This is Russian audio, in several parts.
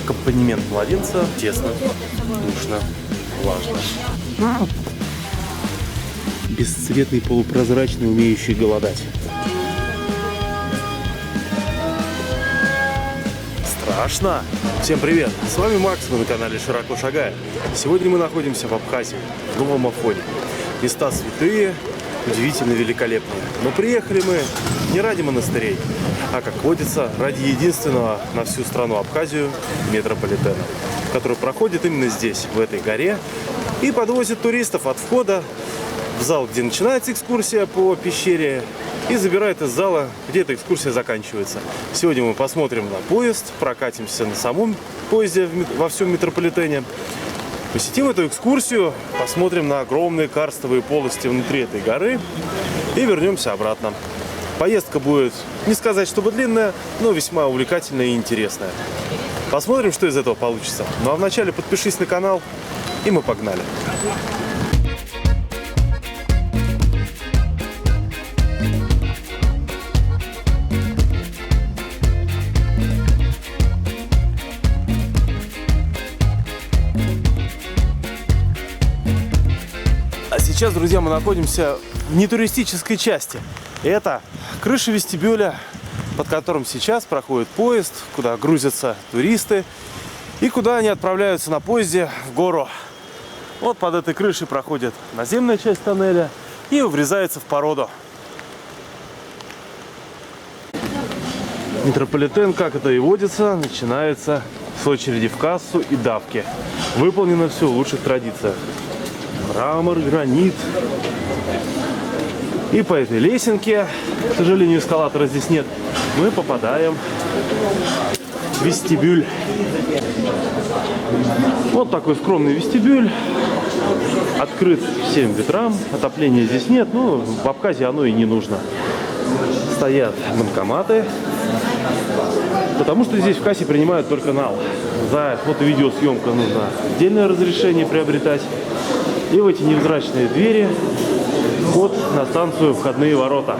аккомпанемент младенца, тесно, душно, влажно. Бесцветный, полупрозрачный, умеющий голодать. Страшно! Всем привет! С вами Макс, вы на канале Широко Шагая. Сегодня мы находимся в Абхазии, в Новом Афоне. Места святые, удивительно великолепные. Но приехали мы не ради монастырей, а, как водится, ради единственного на всю страну Абхазию метрополитена, который проходит именно здесь, в этой горе, и подвозит туристов от входа в зал, где начинается экскурсия по пещере, и забирает из зала, где эта экскурсия заканчивается. Сегодня мы посмотрим на поезд, прокатимся на самом поезде во всем метрополитене, посетим эту экскурсию, посмотрим на огромные карстовые полости внутри этой горы и вернемся обратно. Поездка будет, не сказать, чтобы длинная, но весьма увлекательная и интересная. Посмотрим, что из этого получится. Ну а вначале подпишись на канал, и мы погнали. Сейчас, друзья, мы находимся в нетуристической части. Это крыша вестибюля, под которым сейчас проходит поезд, куда грузятся туристы и куда они отправляются на поезде в гору. Вот под этой крышей проходит наземная часть тоннеля и врезается в породу. Метрополитен, как это и водится, начинается с очереди в кассу и давки. Выполнено все в лучших традициях. Мрамор, гранит. И по этой лесенке, к сожалению, эскалатора здесь нет, мы попадаем в вестибюль. Вот такой скромный вестибюль. Открыт всем ветрам. Отопления здесь нет, но в Абхазии оно и не нужно. Стоят банкоматы, потому что здесь в кассе принимают только нал. За фото- и видеосъемку нужно отдельное разрешение приобретать. И в эти невзрачные двери вход на станцию «Входные ворота».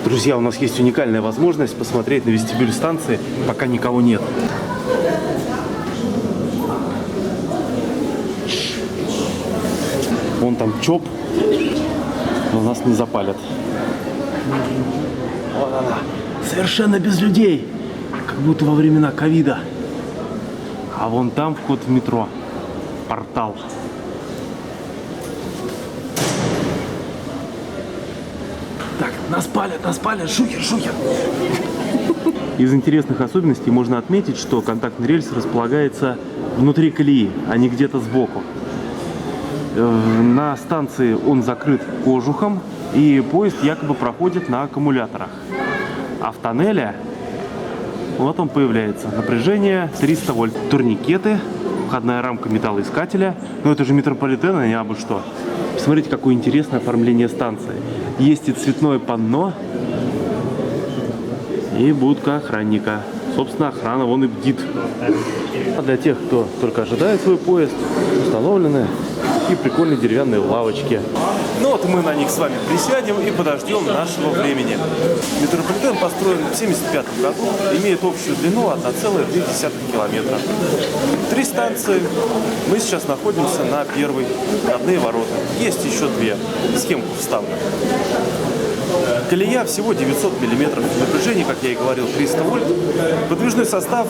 Друзья, у нас есть уникальная возможность посмотреть на вестибюль станции, пока никого нет. Вон там ЧОП, но нас не запалят. Вот она, совершенно без людей, как будто во времена ковида. А вон там вход в метро. Портал. Так, нас палят, шухер. Из интересных особенностей можно отметить, что контактный рельс располагается внутри колеи, а не где-то сбоку. На станции он закрыт кожухом, и поезд якобы проходит на аккумуляторах. А в тоннеле, вот он появляется, напряжение 300 вольт. Турникеты, входная рамка металлоискателя. Но это же метрополитен, а не абы что. Посмотрите, какое интересное оформление станции. Есть и цветное панно, и будка охранника. Собственно, охрана вон и бдит. А для тех, кто только ожидает свой поезд, установлены такие прикольные деревянные лавочки. Ну вот мы на них с вами присядем и подождем нашего времени. Метрополитен построен в 1975 году, имеет общую длину 1,2 километра. 3 станции. Мы сейчас находимся на первой, входные ворота. Есть еще 2, схемку вставлю. Колея всего 900 мм. Напряжение, как я и говорил, 300 вольт. Подвижной состав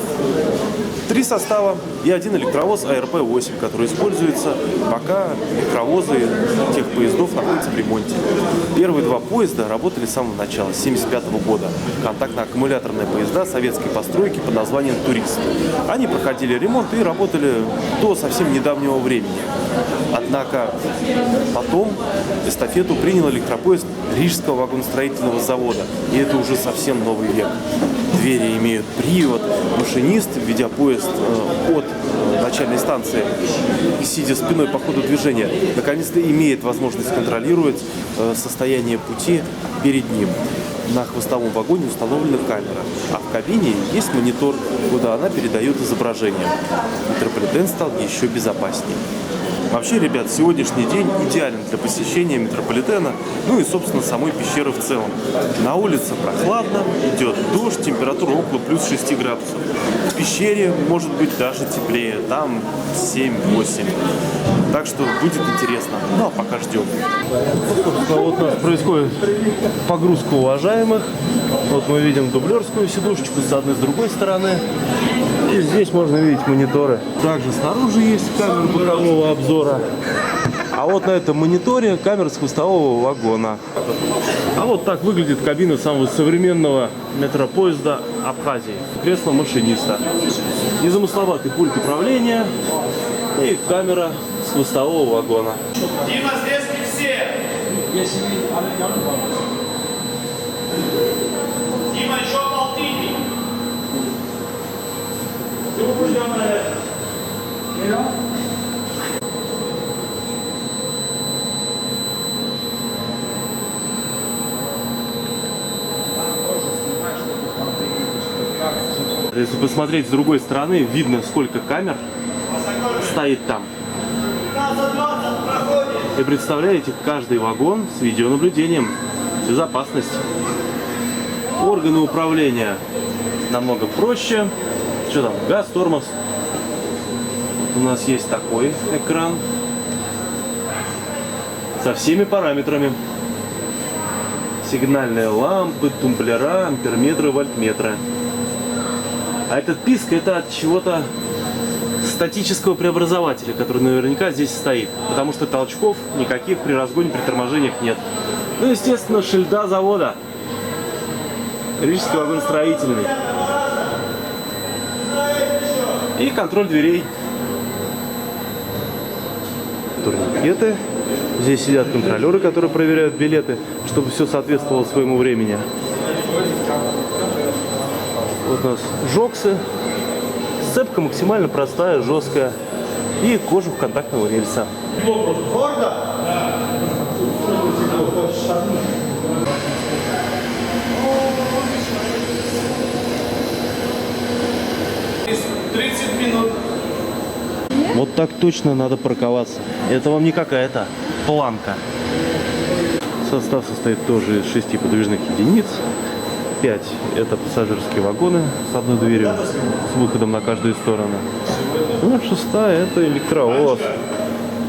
3 состава и 1 электровоз АРП-8, который используется, пока электровозы тех поездов находятся в ремонте. Первые 2 поезда работали с самого начала, с 1975 года. Контактно-аккумуляторные поезда советской постройки под названием «Турист». Они проходили ремонт и работали до совсем недавнего времени. Однако потом эстафету принял электропоезд Рижского вагоностроительного завода. И это уже совсем новый век. Двери имеют привод. Машинист, ведя поезд от начальной станции, сидя спиной по ходу движения, наконец-то имеет возможность контролировать состояние пути перед ним. На хвостовом вагоне установлена камера, а в кабине есть монитор, куда она передает изображение. Метрополитен стал еще безопаснее. Вообще, ребят, сегодняшний день идеален для посещения метрополитена, ну и, собственно, самой пещеры в целом. На улице прохладно, идет дождь, температура около плюс 6 градусов. В пещере может быть даже теплее, там 7-8. Так что будет интересно. Ну а пока ждем. Вот у нас происходит погрузка уважаемых. Вот мы видим дублерскую сидушечку с одной, с другой стороны. И здесь можно видеть мониторы. Также снаружи есть камера бокового обзора. А вот на этом мониторе камера с хвостового вагона. А вот так выглядит кабина самого современного метропоезда Абхазии. Кресло машиниста. Незамысловатый пульт управления и камера с хвостового вагона. Дима, здесь не все. Дима, еще полтинник. Если посмотреть с другой стороны, видно, сколько камер стоит там. И представляете, каждый вагон с видеонаблюдением. Безопасность. Органы управления намного проще. Что там? Газ, тормоз. У нас есть такой экран со всеми параметрами. Сигнальные лампы, тумблера, амперметры, вольтметры. А этот писк — это от чего-то статического преобразователя, который наверняка здесь стоит. Потому что толчков никаких при разгоне, при торможениях нет. Ну, естественно, шильда завода. Рижский вагоностроительный. И контроль дверей. Турникеты. Здесь сидят контролеры, которые проверяют билеты, чтобы все соответствовало своему времени. Вот у нас жоксы. Сцепка максимально простая, жесткая. И кожух контактного рельса. Вот так точно надо парковаться. Это вам не какая-то планка. Состав состоит тоже из 6 подвижных единиц. 5 это пассажирские вагоны с одной дверью, с выходом на каждую сторону. Ну, 6-я это электровоз.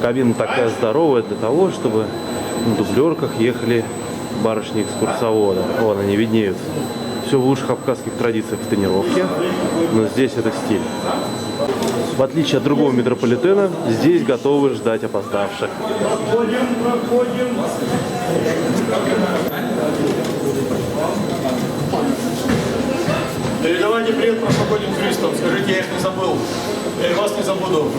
Кабина такая здоровая для того, чтобы на дублерках ехали барышни экскурсовода. Вон они виднеются. Все в лучших абхазских традициях в тонировке, но здесь это стиль. В отличие от другого метрополитена, здесь готовы ждать опоздавших. Проходим. Передавайте привет прошлогодним туристам. Скажите, я их не забыл. Я и вас не забуду.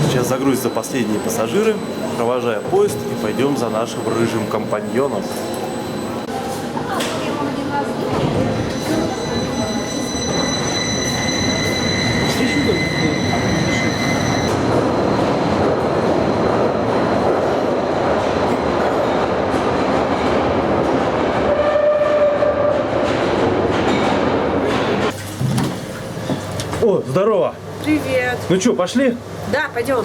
Сейчас загрузятся последние пассажиры, провожая поезд, и пойдем за нашим рыжим компаньоном. О, здорово! Привет. Ну что, пошли? Да, пойдем.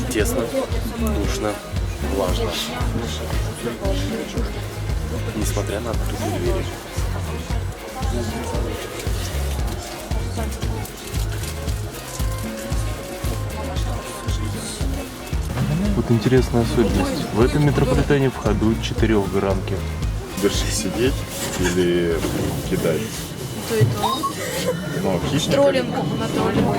Тесно, душно, влажно. Несмотря на открытые двери. тут интересная особенность. В этом метрополитене в ходу 4-гранки. Дальше сидеть или кидать? То и то. Ну, хищник. Троллинг на троллинг.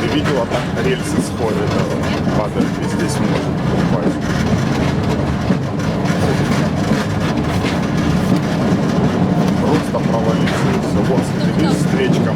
Ты видела, там рельсы сходят, падают, и здесь может упасть. Просто провалиться и все. Вот, смотри, встречка.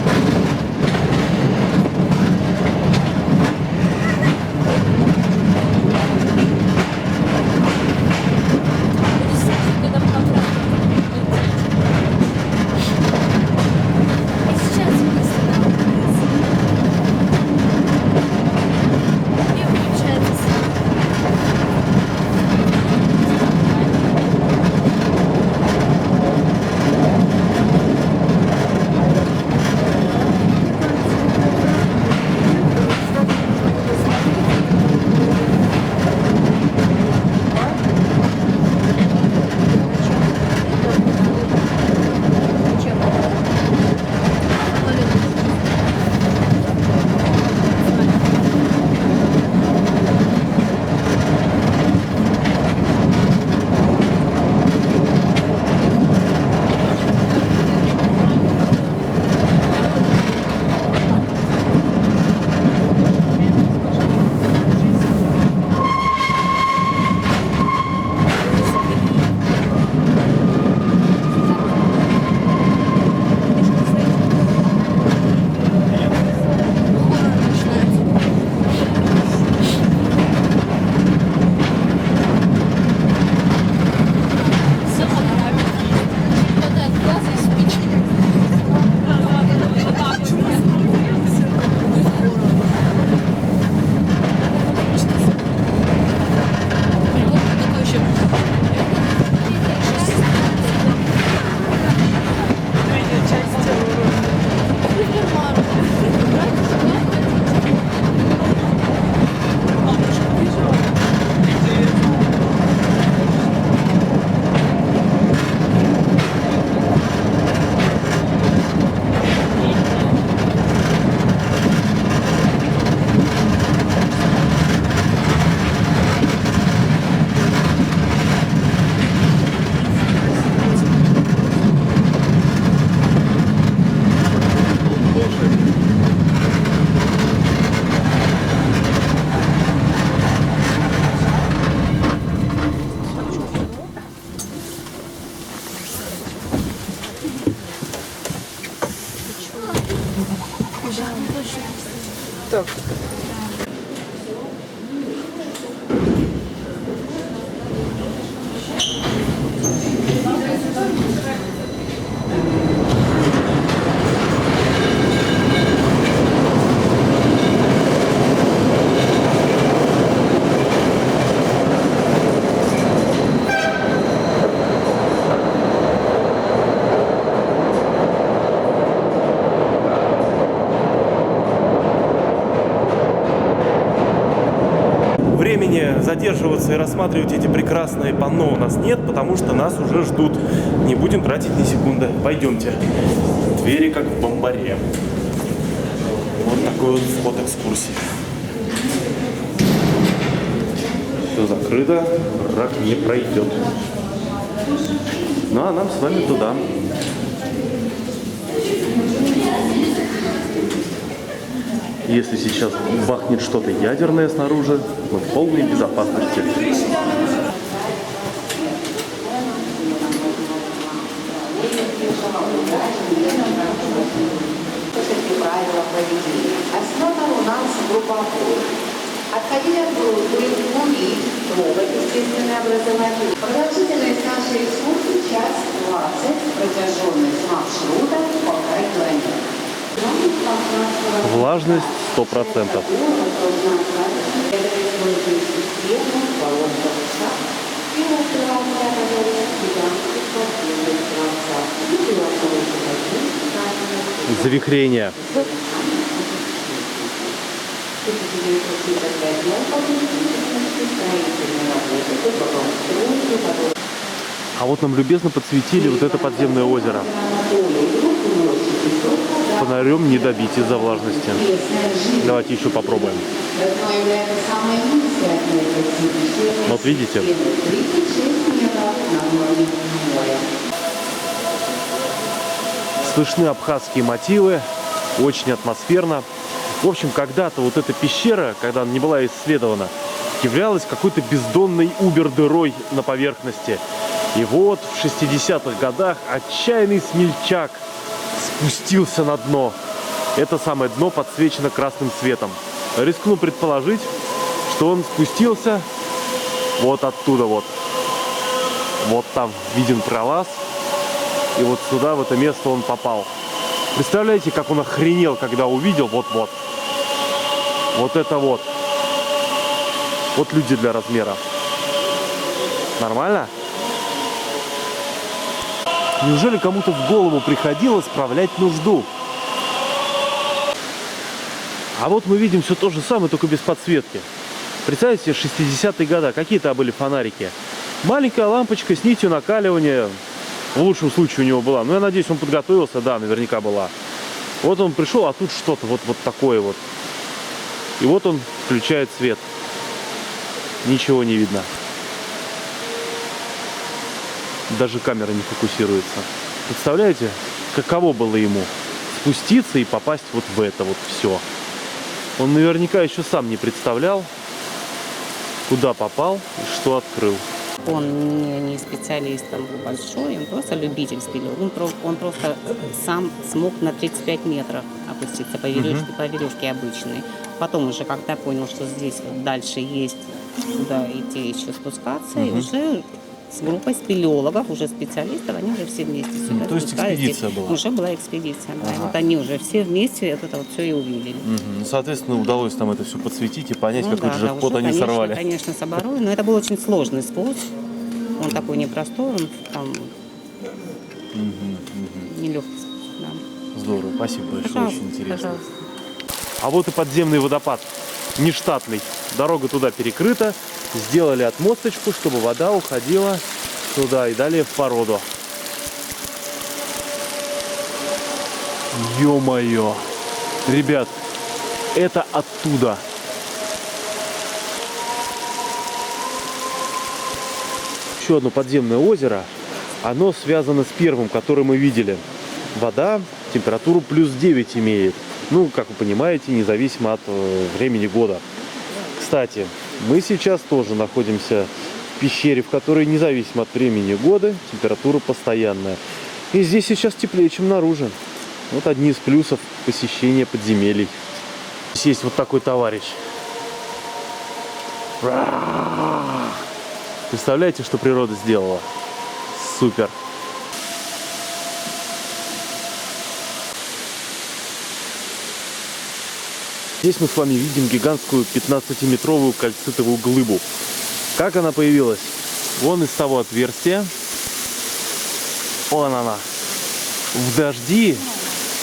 Времени задерживаться и рассматривать эти прекрасные панно у нас нет, потому что нас уже ждут. Не будем тратить ни секунды. Пойдемте. Двери как в бомбаре. Вот такой вот вход экскурсии. Все закрыто, враг не пройдет. Ну а нам с вами туда. Если сейчас бахнет что-то ядерное снаружи, мы в полной безопасности. Правила поведения. Основа у нас групповой. Отходить от группы, курить, трогать естественное образование. Продолжительность нашей экскурсии – час 20. Протяженность маршрута – 1,5 километра. Влажность 100%. И завихрения. 1965 год строительные работы по благоустройству. А вот нам любезно подсветили вот это подземное озеро. Фонарем не добить из-за влажности. Давайте еще попробуем. Вот видите? Слышны абхазские мотивы, очень атмосферно. В общем, когда-то вот эта пещера, когда она не была исследована, являлась какой-то бездонной убер-дырой на поверхности. И вот в 60-х годах отчаянный смельчак спустился на дно. Это самое дно подсвечено красным цветом. Рискну предположить, что он спустился вот оттуда вот. Вот там виден пролаз. И вот сюда, в это место он попал. Представляете, как он охренел, когда увидел вот-вот. Вот это вот. Вот люди для размера. Нормально? Неужели кому-то в голову приходило справлять нужду? А вот мы видим все то же самое, только без подсветки. Представьте, 60-е годы, какие там были фонарики. Маленькая лампочка с нитью накаливания. В лучшем случае у него была. Ну, я надеюсь, он подготовился, да, наверняка была. Вот он пришел, а тут что-то вот такое вот. И вот он включает свет. Ничего не видно. Даже камера не фокусируется. Представляете, каково было ему спуститься и попасть вот в это вот все. Он наверняка еще сам не представлял, куда попал и что открыл. Он не специалист там большой, он просто любитель спилил. Он просто сам смог на 35 метров опуститься по веревке обычной. Потом уже, когда понял, что здесь вот дальше есть куда идти еще спускаться, и уже с группой спелеологов, уже специалистов, они уже все вместе сюда то есть экспедиция была? Уже была экспедиция, да. И вот они уже все вместе это вот все и увидели. Ну, соответственно, удалось там это все подсветить и понять, Ну, какой да, джекпот уже, они сорвали. Конечно, собороли, но это был очень сложный спуск. Он такой непростой, он там нелегкий спуск, да. Здорово, спасибо большое, Пожалуйста, очень интересно. пожалуйста. А вот и подземный водопад, нештатный. Дорога туда перекрыта, сделали отмосточку, чтобы вода уходила туда и далее в породу. Ё-моё! Ребят, это оттуда. Еще одно подземное озеро. Оно связано с первым, которое мы видели. Вода температуру плюс 9 имеет. Ну, как вы понимаете, независимо от времени года. Кстати, мы сейчас тоже находимся в пещере, в которой независимо от времени года температура постоянная. И здесь сейчас теплее, чем наружу. Вот одни из плюсов посещения подземелий. Здесь есть вот такой товарищ. Представляете, что природа сделала? Супер! Здесь мы с вами видим гигантскую 15-метровую кальцитовую глыбу. Как она появилась? Вон из того отверстия. Вон она. В дожди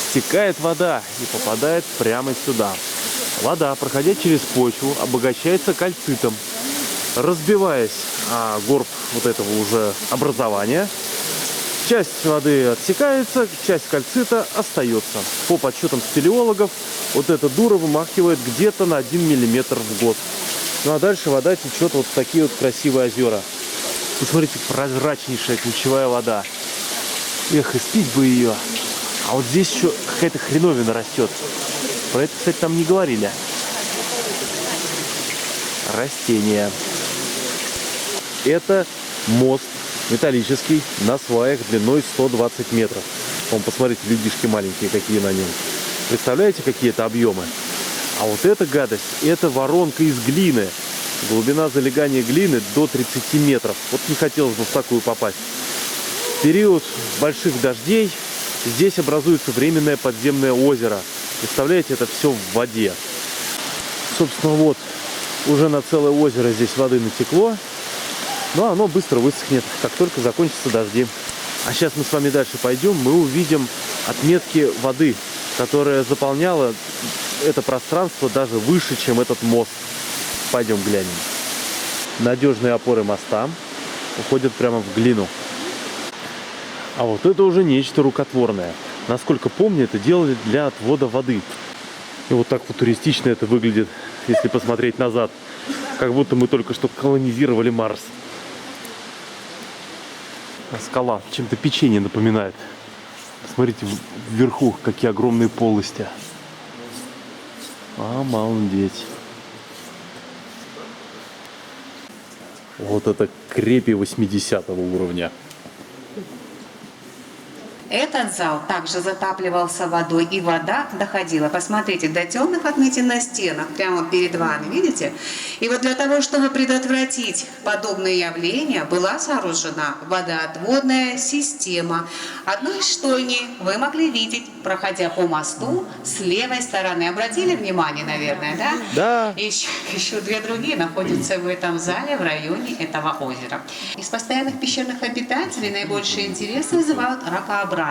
стекает вода и попадает прямо сюда. Вода, проходя через почву, обогащается кальцитом. Разбиваясь о горб вот этого уже образования, часть воды отсекается, часть кальцита остается. По подсчетам спелеологов, вот эта дура вымахивает где-то на 1 миллиметр в год. Ну а дальше вода течет вот в такие вот красивые озера. Посмотрите, прозрачнейшая ключевая вода. Эх, испить бы ее. А вот здесь еще какая-то хреновина растет. Про это, кстати, там не говорили. Растения. Это мост металлический на сваях длиной 120 метров. Вон, посмотрите, людишки маленькие какие на нем. Представляете, какие это объемы? А вот эта гадость, это воронка из глины. Глубина залегания глины до 30 метров. Вот не хотелось бы в такую попасть. В период больших дождей здесь образуется временное подземное озеро. Представляете, это все в воде. Собственно, вот, уже на целое озеро здесь воды натекло. Но оно быстро высохнет, как только закончатся дожди. А сейчас мы с вами дальше пойдем, мы увидим отметки воды. которая заполняла это пространство даже выше, чем этот мост. Пойдем глянем. Надежные опоры моста уходят прямо в глину. А вот это уже нечто рукотворное. Насколько помню, это делали для отвода воды. И вот так футуристично это выглядит, если посмотреть назад. Как будто мы только что колонизировали Марс. А скала чем-то печенье напоминает. Смотрите, вверху какие огромные полости. Обалдеть. Вот это крепи 80-го уровня. Этот зал также затапливался водой, и вода доходила, посмотрите, до темных отметин на стенах, прямо перед вами, видите? И вот для того, чтобы предотвратить подобные явления, была сооружена водоотводная система. Одну из штольни вы могли видеть, проходя по мосту с левой стороны. Обратили внимание, наверное, да? Да. Еще две другие находятся в этом зале, в районе этого озера. Из постоянных пещерных обитателей наибольший интерес вызывают ракообразные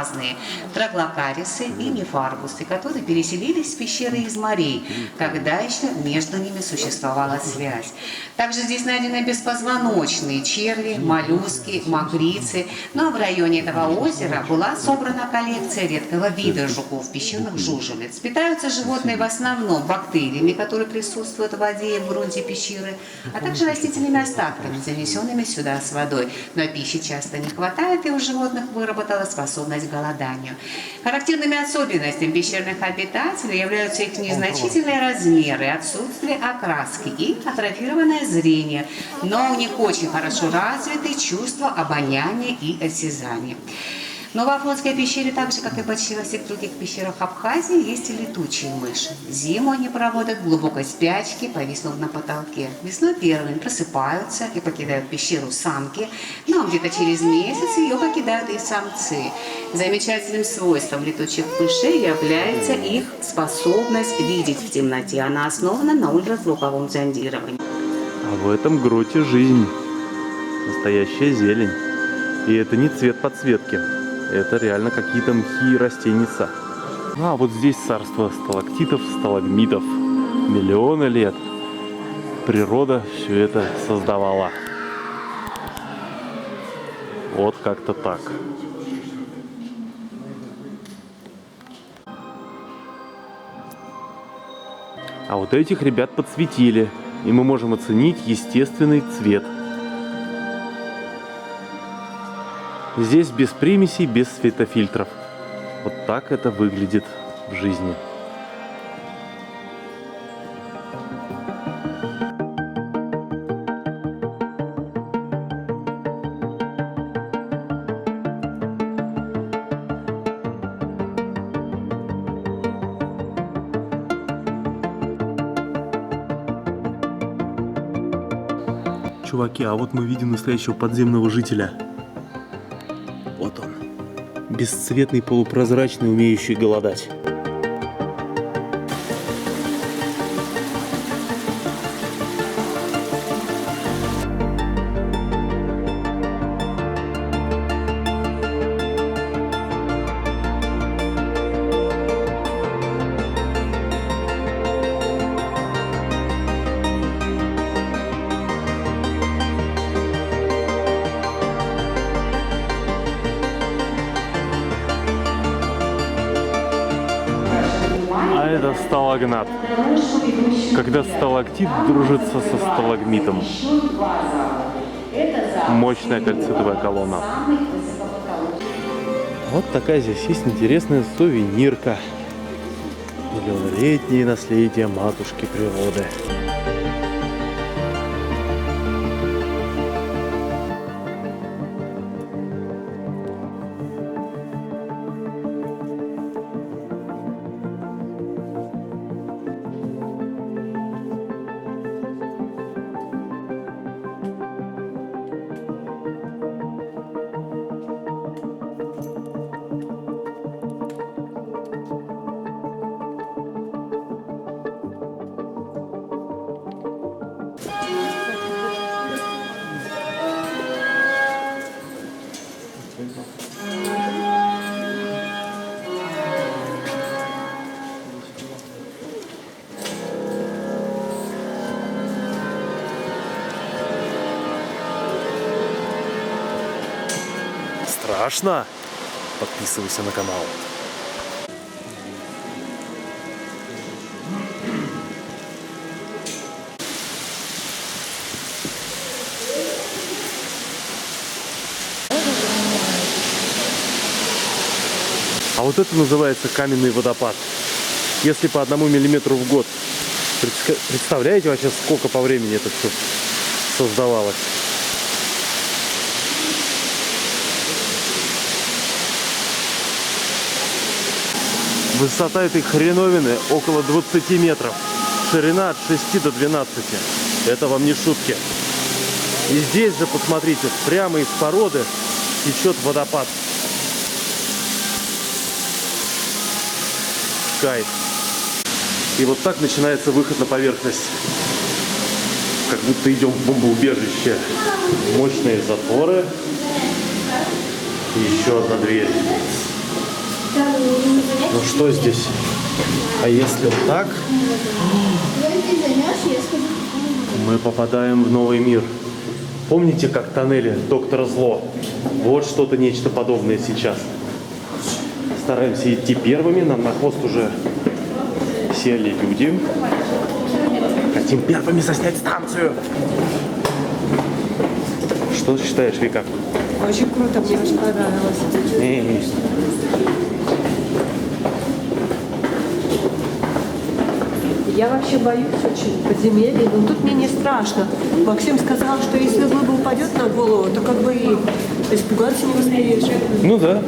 троглокарисы и нефаргусы, которые переселились в пещеры из морей, когда еще между ними существовала связь. Также здесь найдены беспозвоночные черви, моллюски, мокрицы. Ну а в районе этого озера была собрана коллекция редкого вида жуков, пещерных жужелиц. Питаются животные в основном бактериями, которые присутствуют в воде и в грунте пещеры, а также растительными остатками, занесенными сюда с водой. Но пищи часто не хватает, и у животных выработала способность к голоданию. Характерными особенностями пещерных обитателей являются их незначительные размеры, отсутствие окраски и атрофированное зрение, но у них очень хорошо развиты чувства обоняния и осязания. Но в Афонской пещере, так же, как и почти во всех других пещерах Абхазии, есть и летучие мыши. Зиму они проводят в глубокой спячке, повиснув на потолке. Весной первыми просыпаются и покидают пещеру самки, но где-то через месяц ее покидают и самцы. Замечательным свойством летучих мышей является их способность видеть в темноте. Она основана на ультразвуковом зондировании. А в этом гроте жизнь. Настоящая зелень. И это не цвет подсветки. Это реально какие-то мхи и растеница. Ну а вот здесь царство сталактитов, сталагмитов. Миллионы лет природа все это создавала. Вот как-то так. А вот этих ребят подсветили, и мы можем оценить естественный цвет. Здесь без примесей, без светофильтров. Вот так это выглядит в жизни. Чуваки, а вот мы видим настоящего подземного жителя. Вот он. Бесцветный, полупрозрачный, умеющий голодать. А это сталагнат. Когда сталактит дружится со сталагмитом. Мощная кальцитовая колонна. Вот такая здесь есть интересная сувенирка. Миллионолетнее наследие матушки природы. страшно? Подписывайся на канал. А вот это называется каменный водопад. Если по 1 миллиметру в год. Представляете вообще, сколько по времени это все создавалось? Высота этой хреновины около 20 метров. Ширина от 6 до 12. Это вам не шутки. И здесь же, посмотрите, прямо из породы течет водопад. Кайф. И вот так начинается выход на поверхность. Как будто идем в бомбоубежище. Мощные затворы. И еще одна дверь. Ну что здесь? А если вот так, мы попадаем в новый мир. Помните, как тоннели Доктора Зло? Вот что-то, нечто подобное сейчас. Стараемся идти первыми. Нам на хвост уже сели люди. Хотим первыми заснять станцию. Что считаешь, Вика? Очень круто, мне очень понравилось. Я вообще боюсь очень подземелья, но тут мне не страшно. Максим сказал, что если глыба упадет на голову, то как бы и испугаться не успеешь. Ну да.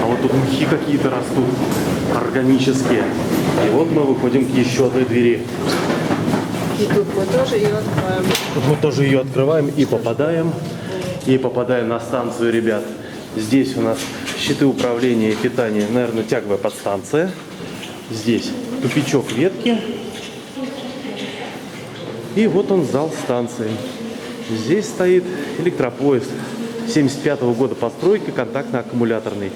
А вот тут мхи какие-то растут, органические. И вот мы выходим к еще одной двери. И тут мы тоже ее откроем. Тут мы тоже ее открываем и попадаем на станцию, ребят. Здесь у нас щиты управления и питания, наверное, тяговая подстанция. Здесь тупичок ветки. И вот он, зал станции. Здесь стоит электропоезд 1975 года постройки, контактно-аккумуляторный.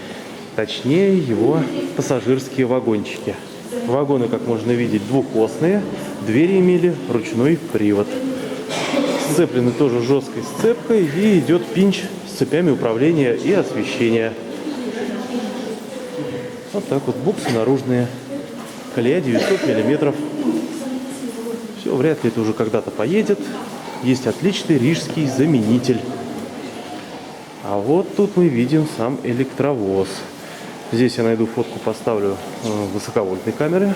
Точнее, его пассажирские вагончики. Вагоны, как можно видеть, двухосные. Двери имели ручной привод. Сцеплены тоже жесткой сцепкой. И идет пинч с цепями управления и освещения. Вот так вот буксы наружные. Колея 900 миллиметров. Все, вряд ли это уже когда-то поедет. Есть отличный рижский заменитель. А вот тут мы видим сам электровоз. Здесь я найду фотку, поставлю высоковольтной камеры.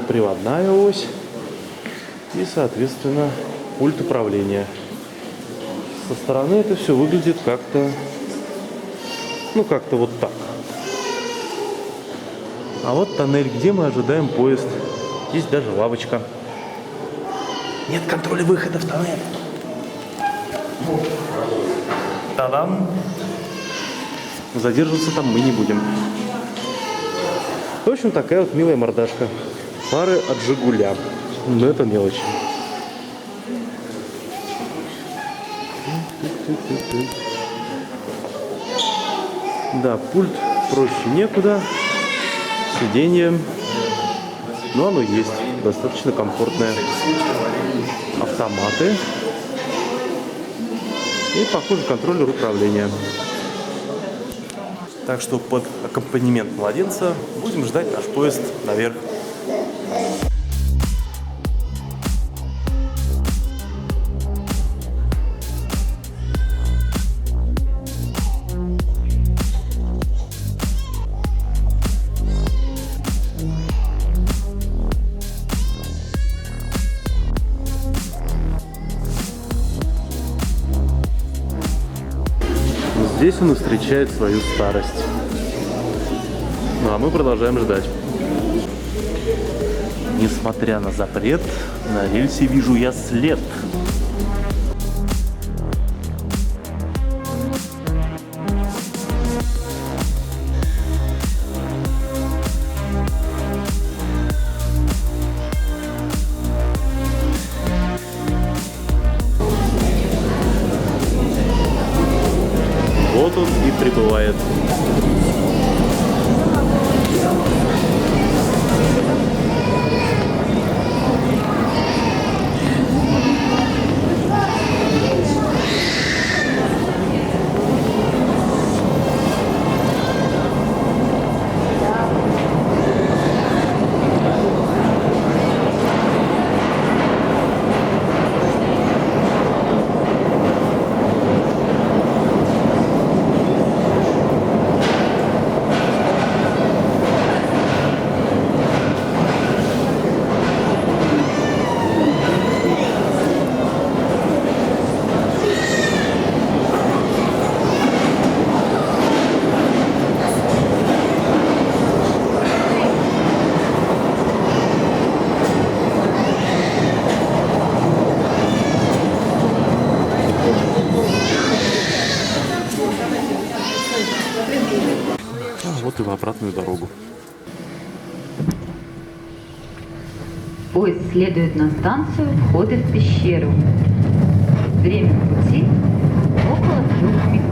Приводная ось. И, соответственно, пульт управления. Со стороны это все выглядит как-то, ну, как-то вот так. А вот тоннель, где мы ожидаем поезд. Здесь даже лавочка. Нет контроля выхода в тоннель. Та-дам! Задерживаться там мы не будем. В общем, такая вот милая мордашка. Фары от Жигуля. Но это мелочь. Да, пульт проще некуда. Сиденье. Но оно есть. Достаточно комфортное. Автоматы. И, похоже, контроллер управления. Так что под аккомпанемент младенца будем ждать наш поезд наверх. Здесь он встречает свою старость. Ну а мы продолжаем ждать. Несмотря на запрет, на рельсе вижу я след. Вот он и прибывает. и в обратную дорогу. Поезд следует на станцию входа в пещеру. Время пути около 3 минут.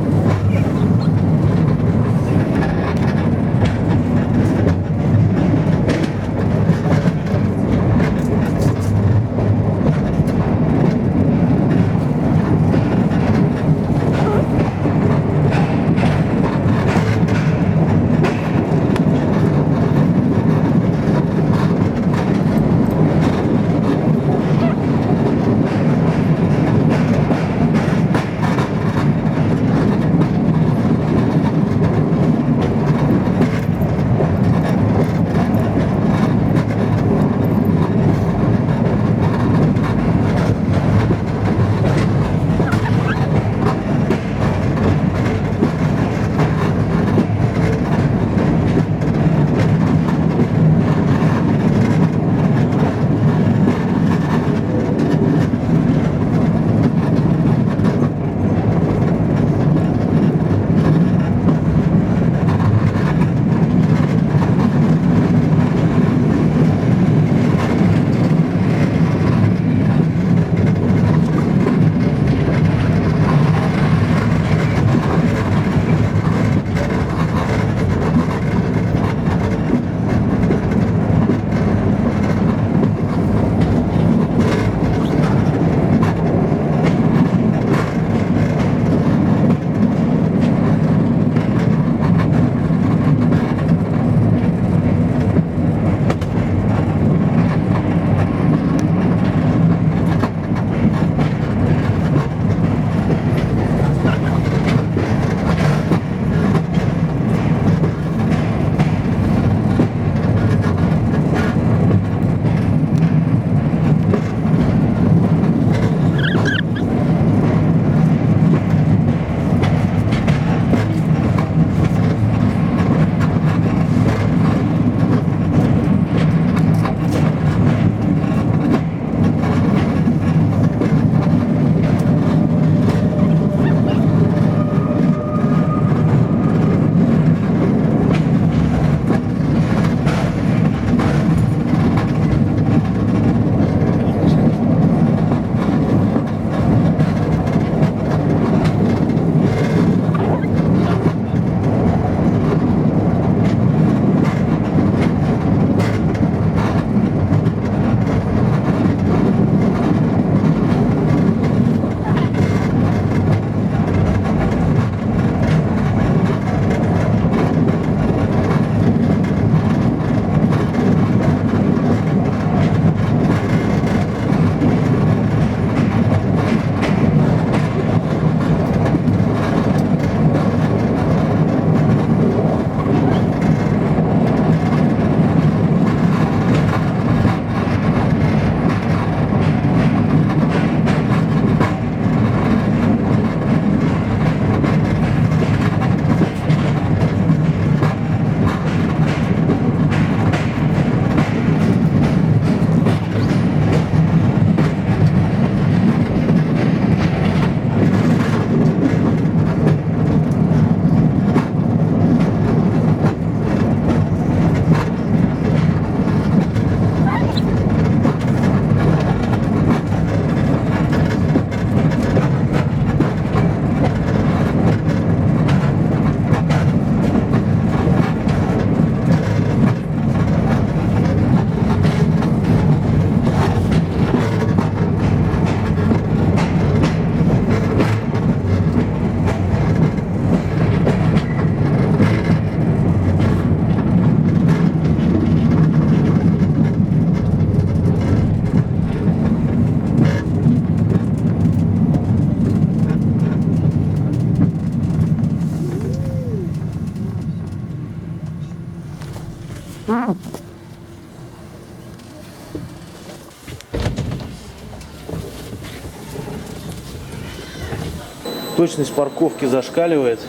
Точность парковки зашкаливает.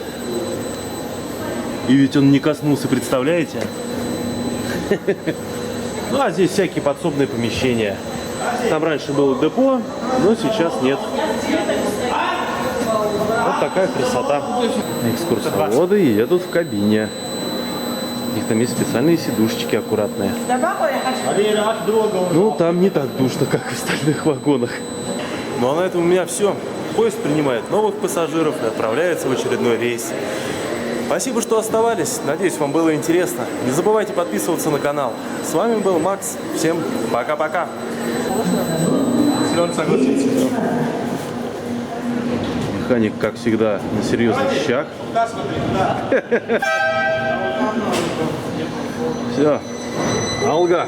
И ведь он не коснулся, представляете? Ну а здесь всякие подсобные помещения. Там раньше было депо, но сейчас нет. Вот такая красота. Экскурсоводы едут в кабине. У них там есть специальные сидушечки аккуратные. Ну, там не так душно, как в остальных вагонах. Ну, а на этом у меня все. Поезд принимает новых пассажиров и отправляется в очередной рейс. Спасибо, что оставались. Надеюсь, вам было интересно. Не забывайте подписываться на канал. С вами был Макс. Всем пока-пока. Если он согласится. Механик, как всегда, на серьезных щах. Да, смотри, да. Все. Алга.